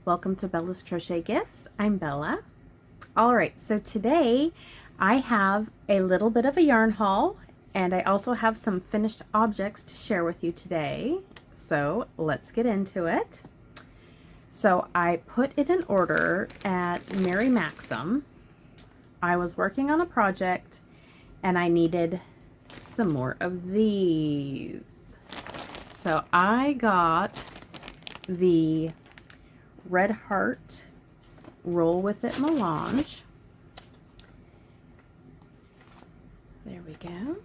Welcome to Bella's Crochet Gifts. I'm Bella. Alright, so today I have a little bit of a yarn haul, and I also have some finished objects to share with you today. So let's get into it. So I put it in order at Mary Maxim. I was working on a project and I needed some more of these. So I got the Red Heart Roll With It Mélange. There we go.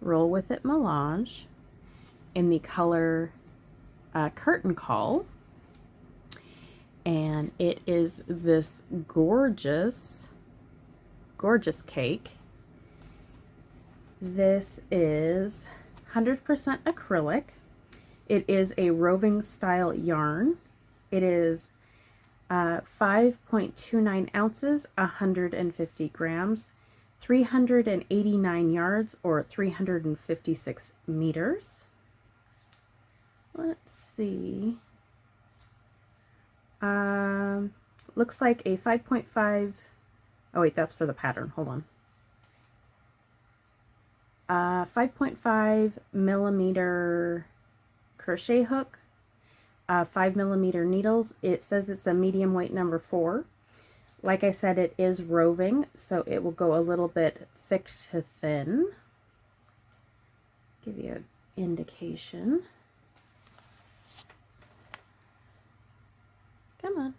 Roll With It Mélange in the color Curtain Call. And it is this gorgeous cake. This is 100% acrylic. It is a roving style yarn. It is 5.29 ounces, 150 grams, 389 yards, or 356 meters. Let's see. Looks like a 5.5. Oh wait, that's for the pattern. Hold on. 5.5 millimeter crochet hook, 5 millimeter needles. It says it's a medium weight number 4. Like I said, it is roving, so it will go a little bit thick to thin. Give you an indication. Come on.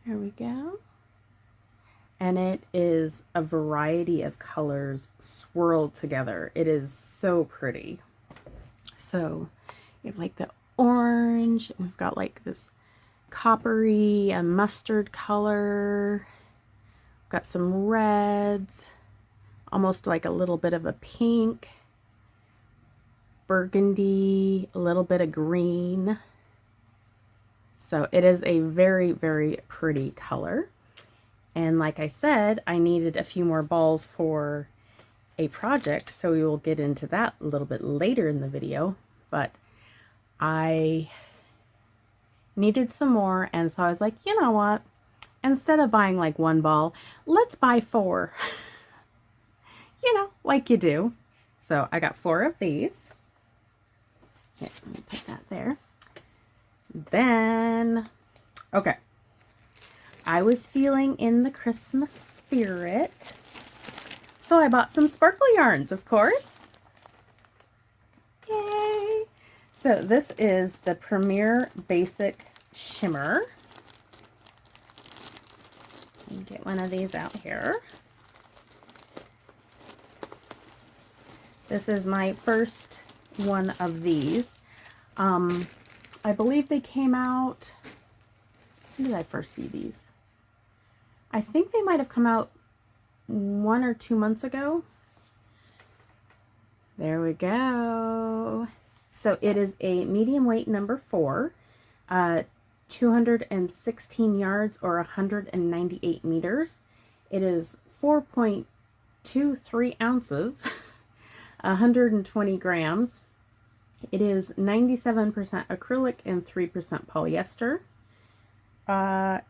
There we go. And it is a variety of colors swirled together. It is so pretty. So you have like the orange, and we've got like this coppery and mustard color. We've got some reds, almost like a little bit of a pink, burgundy, a little bit of green. So it is a very, very pretty color. And like I said, I needed a few more balls for a project, so we will get into that a little bit later in the video. But I needed some more, and so I was like, you know what? Instead of buying like one ball, let's buy 4. You know, like you do. So I got 4 of these. Here, let me put that there. Then, okay. I was feeling in the Christmas spirit, so I bought some sparkle yarns, of course. Yay! So this is the Premier Basic Shimmer. Let me get one of these out here. This is my first one of these. I believe they came out, when did I first see these? I think they might have come out 1 or 2 months ago. There we go. So it is a medium weight number 4, 216 yards or 198 meters. It is 4.23 ounces, 120 grams. It is 97% acrylic and 3% polyester.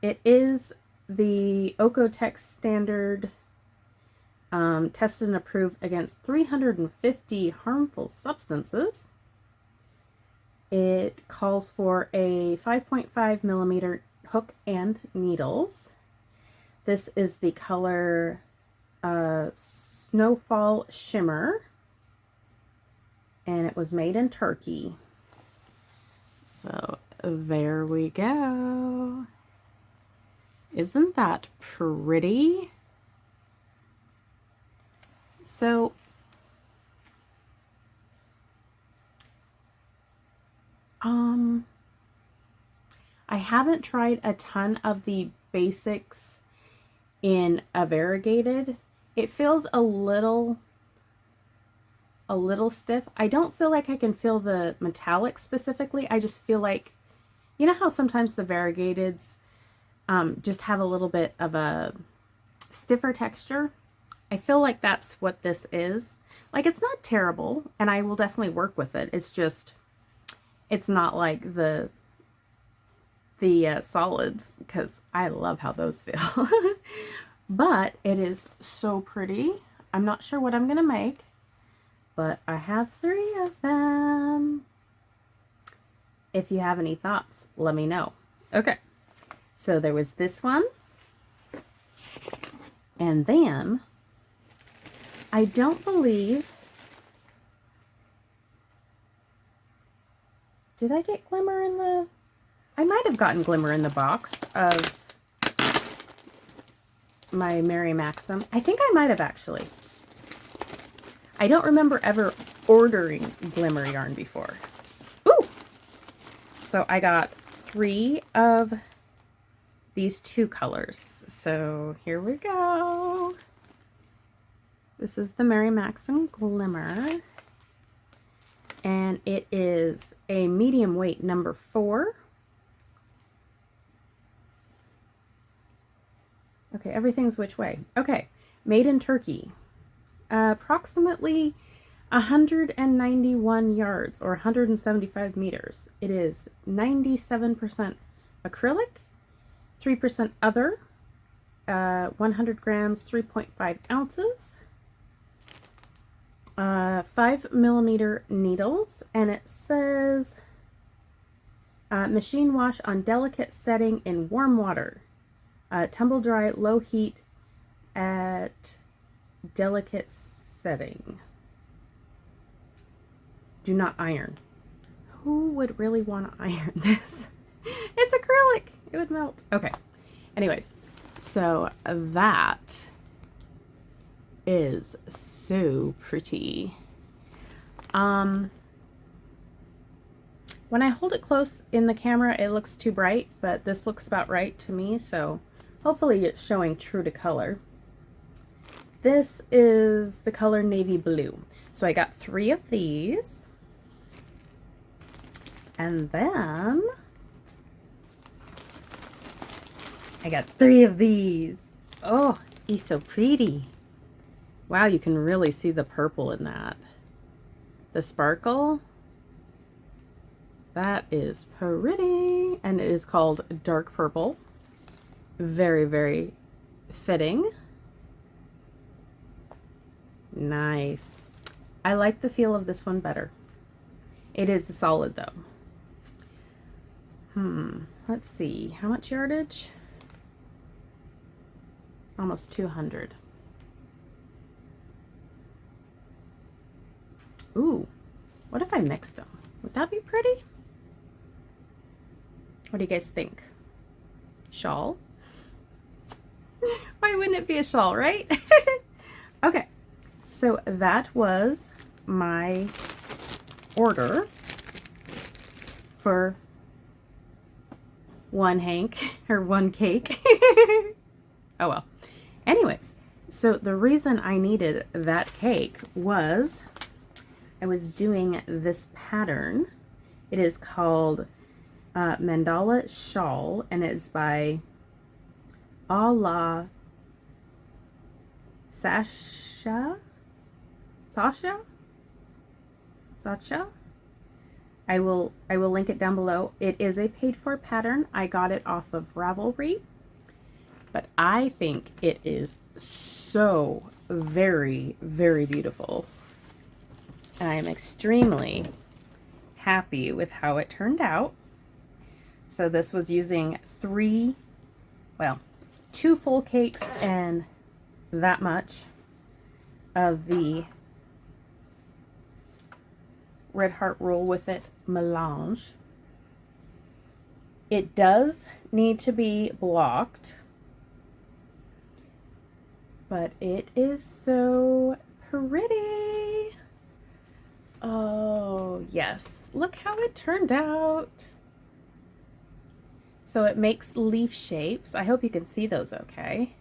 It is the Okotex standard, tested and approved against 350 harmful substances. It calls for a 5.5 millimeter hook and needles. This is the color Snowfall Shimmer, and it was made in Turkey. So there we go. Isn't that pretty? So I haven't tried a ton of the basics in a variegated. It feels a little stiff. I don't feel like I can feel the metallic specifically. I just feel like, you know how sometimes the variegateds just have a little bit of a stiffer texture? I feel like that's what this is. Like, it's not terrible, and I will definitely work with it. It's just, it's not like the the solids because I love how those feel. But it is so pretty. I'm not sure what I'm going to make, but I have 3 of them. If you have any thoughts, let me know. Okay, so there was this one. And then, I don't believe, did I get Glimmer in the, I might have gotten Glimmer in the box of my Merry Maxim. I think I might have actually. I don't remember ever ordering Glimmer yarn before. Ooh! So I got 3 of these 2 colors. So here we go. This is the Merry Maxim Glimmer. And it is a medium weight number 4. Okay, everything's which way? Okay, made in Turkey. Approximately 191 yards or 175 meters. It is 97% acrylic, 3% other, 100 grams, 3.5 ounces, 5mm needles, and it says machine wash on delicate setting in warm water. Tumble dry, low heat at delicate setting. Do not iron. Who would really want to iron this? It's acrylic. It would melt. Okay. Anyways, so that is so pretty. When I hold it close in the camera, it looks too bright, but this looks about right to me, so hopefully it's showing true to color. This is the color navy blue. So I got 3 of these. And then I got 3 of these. Oh, he's so pretty. Wow, you can really see the purple in that. The sparkle. That is pretty. And it is called dark purple. Very, very fitting. Nice. I like the feel of this one better. It is a solid though. Let's see. How much yardage? Almost 200. Ooh. What if I mixed them? Would that be pretty? What do you guys think? Shawl? Why wouldn't it be a shawl, right? Okay. So that was my order for one hank or one cake. Oh well. Anyways, so the reason I needed that cake was I was doing this pattern. It is called Mandala Shawl, and it is by Sascha. I will link it down below. It is a paid for pattern. I got it off of Ravelry, but I think it is so very, very beautiful. And I am extremely happy with how it turned out. So this was using 2 full cakes and that much of the Red Heart Roll with It Mélange. It does need to be blocked, but it is so pretty. Oh yes, look how it turned out. So it makes leaf shapes. I hope you can see those okay.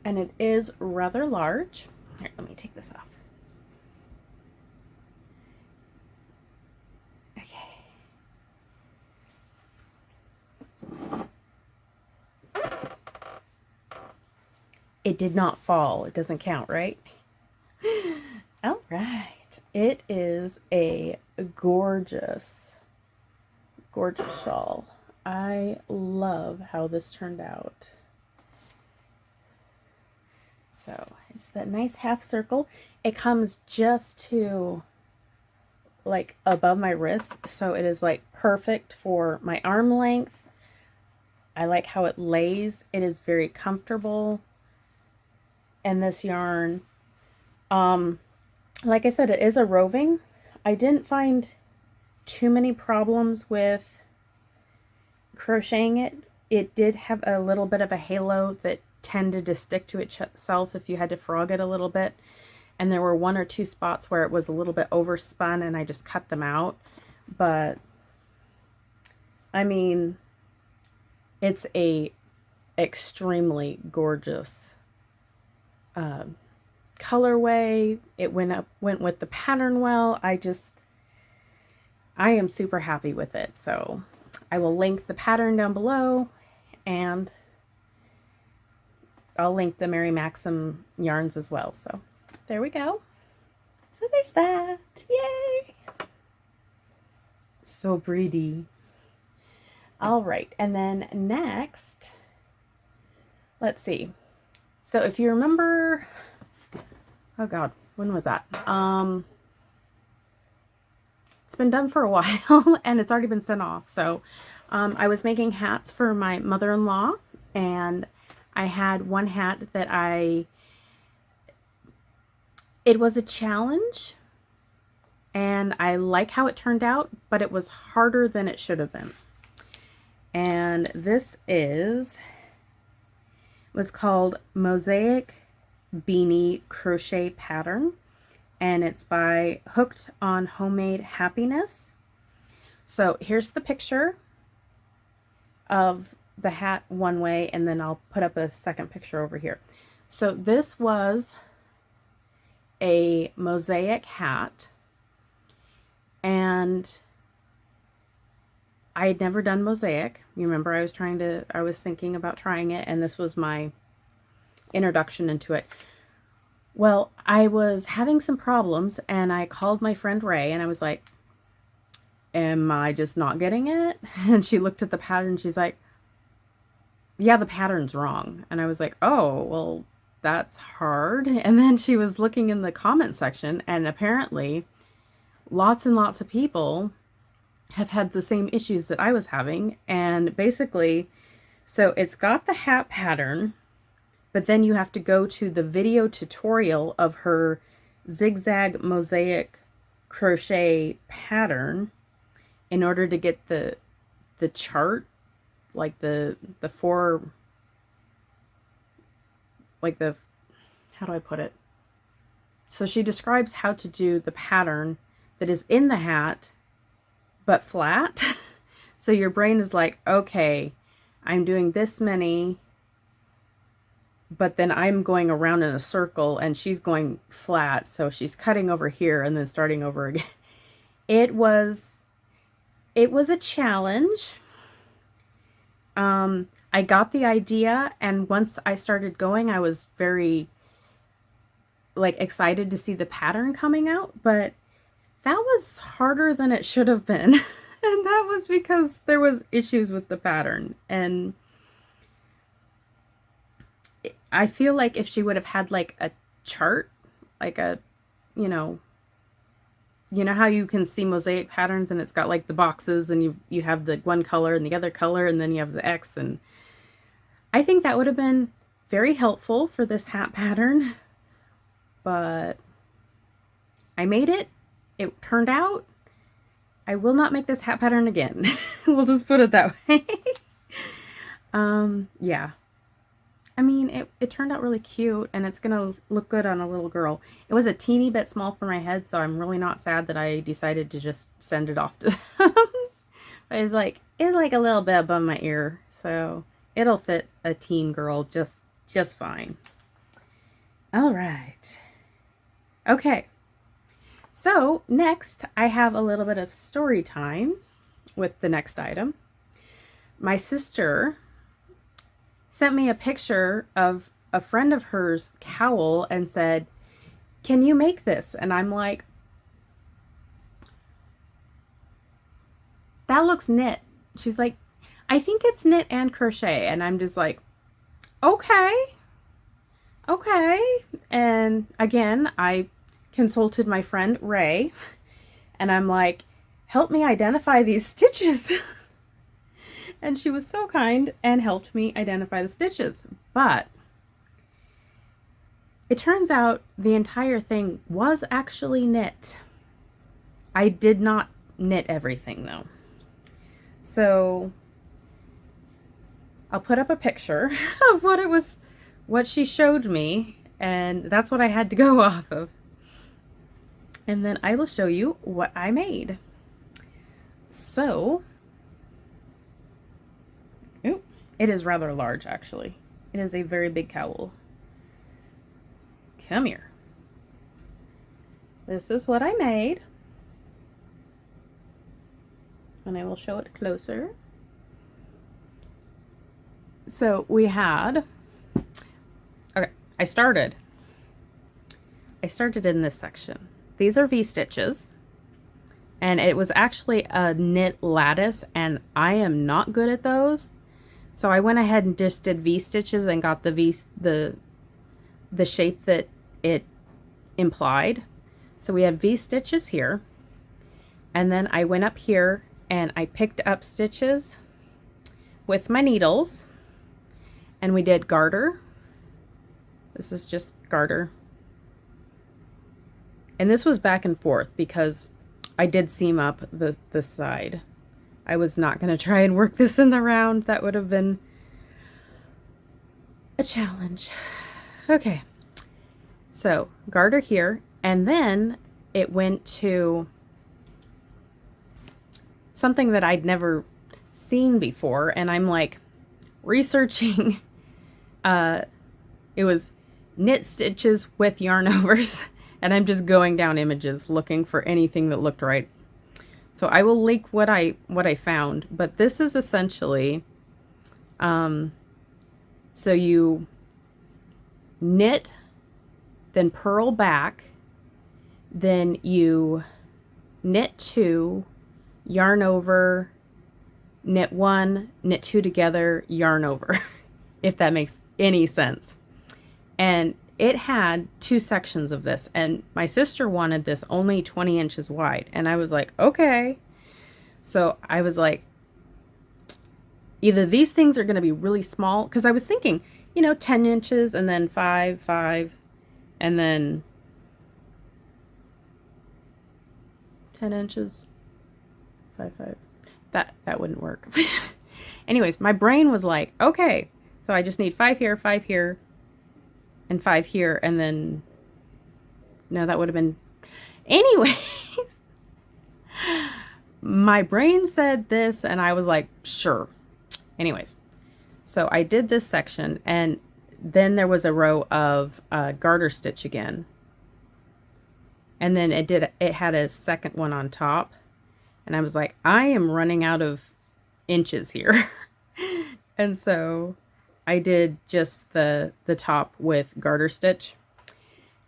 And it is rather large. Here, let me take this off. Okay. It did not fall. It doesn't count, right? All right. It is a gorgeous, gorgeous shawl. I love how this turned out. So it's that nice half circle. It comes just to like above my wrist, so it is like perfect for my arm length. I like how it lays. It is very comfortable. And this yarn, like I said, it is a roving. I didn't find too many problems with crocheting it. It did have a little bit of a halo that tended to stick to itself if you had to frog it a little bit. And there were 1 or 2 spots where it was a little bit overspun and I just cut them out. But, I mean, it's a extremely gorgeous colorway. It went with the pattern well. I am super happy with it. So I will link the pattern down below, and I'll link the Mary Maxim yarns as well. So there we go. So there's that. Yay! So pretty. All right, and then next, let's see. So if you remember, oh God, when was that? It's been done for a while and it's already been sent off. So I was making hats for my mother-in-law, and I had one hat that it was a challenge, and I like how it turned out, but it was harder than it should have been. And this was called Mosaic Beanie Crochet Pattern, and it's by Hooked on Homemade Happiness. So here's the picture of the hat one way, and then I'll put up a second picture over here. So this was a mosaic hat, and I had never done mosaic. You remember I was thinking about trying it, and this was my introduction into it. Well, I was having some problems, and I called my friend Ray, and I was like, am I just not getting it? And she looked at the pattern, she's like, yeah, the pattern's wrong. And I was like, oh, well, that's hard. And then she was looking in the comment section, and apparently lots and lots of people have had the same issues that I was having. And basically, so it's got the hat pattern, but then you have to go to the video tutorial of her zigzag mosaic crochet pattern in order to get the chart, like the four, like the, how do I put it? So she describes how to do the pattern that is in the hat, but flat. So your brain is like, okay, I'm doing this many, but then I'm going around in a circle and she's going flat. So she's cutting over here and then starting over again. It was a challenge. I got the idea, and once I started going, I was very like excited to see the pattern coming out, but that was harder than it should have been. And that was because there was issues with the pattern. And I feel like if she would have had like a chart, like a, you know how you can see mosaic patterns and it's got like the boxes, and you have the one color and the other color, and then you have the X, and I think that would have been very helpful for this hat pattern. But I made it. It turned out. I will not make this hat pattern again. We'll just put it that way. Yeah. I mean, it turned out really cute, and it's gonna look good on a little girl. It was a teeny bit small for my head, so I'm really not sad that I decided to just send it off to it's like a little bit above my ear, so it'll fit a teen girl just fine. All right. Okay. So next, I have a little bit of story time with the next item. My sister sent me a picture of a friend of hers cowl and said, can you make this? And I'm like, that looks knit. She's like, I think it's knit and crochet. And I'm just like, okay. Okay. And again, I consulted my friend Ray, and I'm like, help me identify these stitches. And she was so kind and helped me identify the stitches. But it turns out the entire thing was actually knit. I did not knit everything though. So I'll put up a picture of what she showed me, and that's what I had to go off of. And then I will show you what I made. So, ooh, it is rather large actually. It is a very big cowl. Come here. This is what I made. And I will show it closer. So we had, okay, I started in this section. These are V-stitches, and it was actually a knit lattice, and I am not good at those. So I went ahead and just did V-stitches and got the shape that it implied. So we have V-stitches here, and then I went up here and I picked up stitches with my needles, and we did garter. This is just garter. And this was back and forth because I did seam up the side. I was not going to try and work this in the round. That would have been a challenge. Okay. So garter here, and then it went to something that I'd never seen before, and I'm like researching. It was knit stitches with yarn overs, and I'm just going down images looking for anything that looked right. So I will link what I found, but this is essentially so you knit, then purl back, then you knit 2, yarn over, knit 1, knit 2 together, yarn over, if that makes any sense. And it had 2 sections of this, and my sister wanted this only 20 inches wide, and I was like, okay. So I was like, either these things are going to be really small, because I was thinking, you know, 10 inches and then 5, 5, and then 10 inches, 5, 5. That wouldn't work. Anyways, my brain was like, okay, so I just need 5 here, and 5 here, and then, no, that would have been, anyways, my brain said this, and I was like, sure. Anyways, so I did this section, and then there was a row of garter stitch again, and then it had a second one on top, and I was like, I am running out of inches here. And so I did just the top with garter stitch,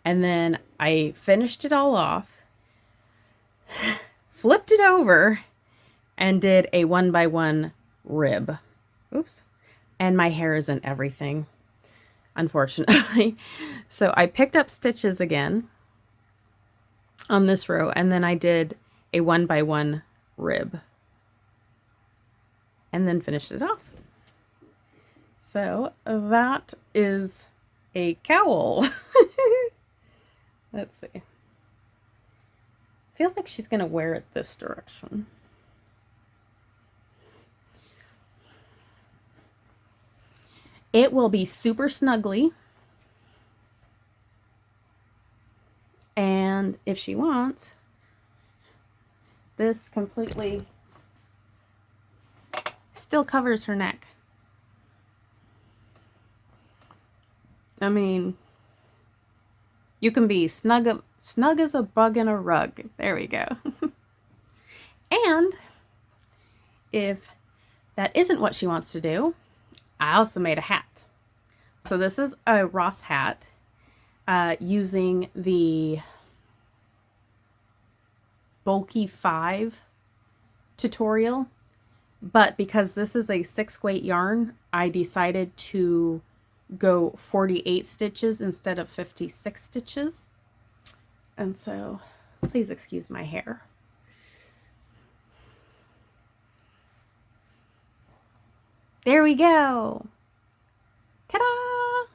and then I finished it all off, flipped it over, and did a 1x1 rib. Oops. And my hair is in everything, unfortunately. So I picked up stitches again on this row, and then I did a 1x1 rib, and then finished it off. So that is a cowl. Let's see. I feel like she's gonna wear it this direction. It will be super snuggly, and if she wants, this completely still covers her neck. I mean, you can be snug as a bug in a rug. There we go. And if that isn't what she wants to do, I also made a hat. So this is a Ross hat using the Bulky 5 tutorial, but because this is a 6-weight yarn, I decided to go 48 stitches instead of 56 stitches. And so please excuse my hair. There we go. Ta-da!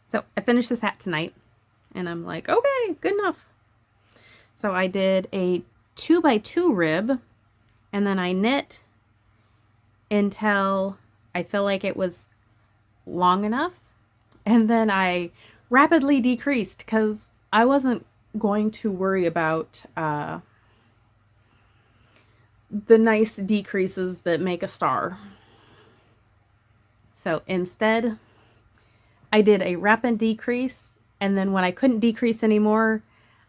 So I finished this hat tonight and I'm like, okay, good enough. So I did a 2x2 rib and then I knit until I feel like it was long enough. And then I rapidly decreased because I wasn't going to worry about the nice decreases that make a star. So instead, I did a rapid decrease, and then when I couldn't decrease anymore,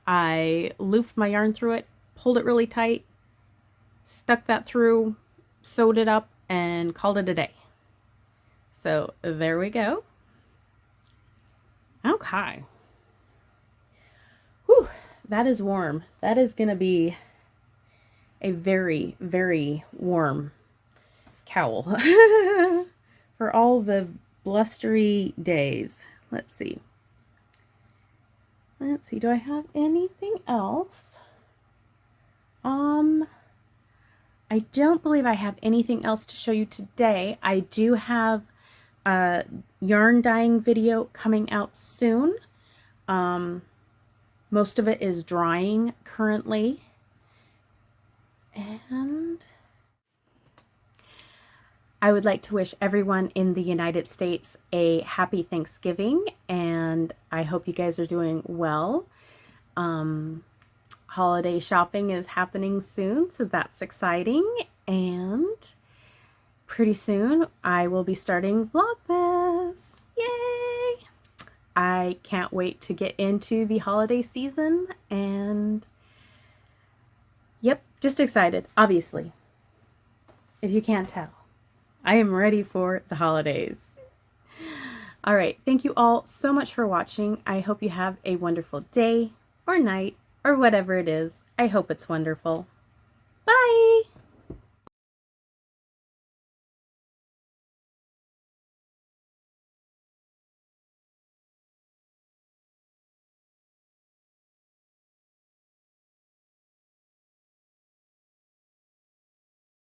I looped my yarn through it, pulled it really tight, stuck that through, sewed it up, and called it a day. So there we go. Okay. Whew, that is warm. That is going to be a very, very warm cowl for all the blustery days. Let's see. Do I have anything else? I don't believe I have anything else to show you today. I do have a yarn dyeing video coming out soon. Most of it is drying currently. And I would like to wish everyone in the United States a happy Thanksgiving, and I hope you guys are doing well. Holiday shopping is happening soon, so that's exciting, and pretty soon I will be starting Vlogmas. Yay! I can't wait to get into the holiday season, and yep, just excited, obviously. If you can't tell, I am ready for the holidays. All right, thank you all so much for watching. I hope you have a wonderful day or night or whatever it is. I hope it's wonderful. Bye!